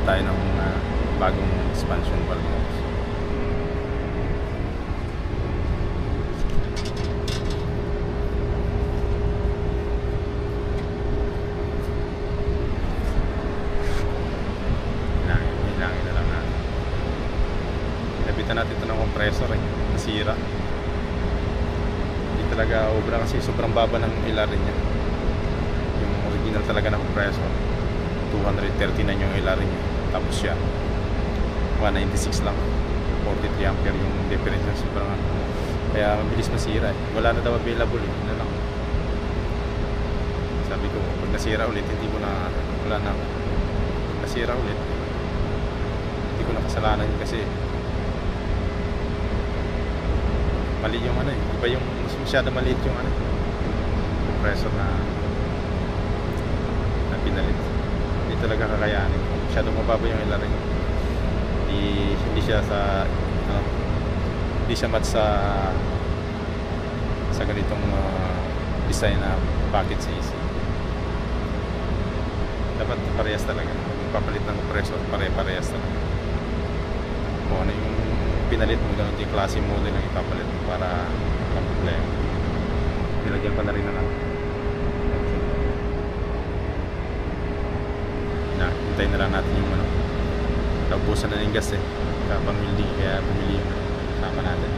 tayo ng bagong expansion valve mo. Hilangin na lang natin. Nabitan natin ito ng compressor nasira. Hindi talaga obra kasi sobrang baba ng ilarin niya. Yung original talaga ng compressor 239 yung ilarin niya, tapos siya 196 lang, 43 ampere yung difference niya, sobrang kaya mabilis masira wala na daw available na lang. Sabi ko pag nasira ulit hindi ko na, wala na, nasira ulit hindi ko na kasalanan yun kasi mali yung iba yung masyado maliit yung compressor na pinalit. Hindi talaga kakayanin, masyadong mababa yung ilarin. Hindi siya sa hindi siya match sa ganitong design na packet CEC. Dapat parehas talaga, papalit ng compressor pare-parehas talaga. Kung ano yung pinalit mo, ganun yung klase model ang ipapalit mo para walang problema. Nilagyan pa na rin na hintayin na lang natin yung naubusan na ng gas kaya pang welding, kaya bumili yung kasama natin.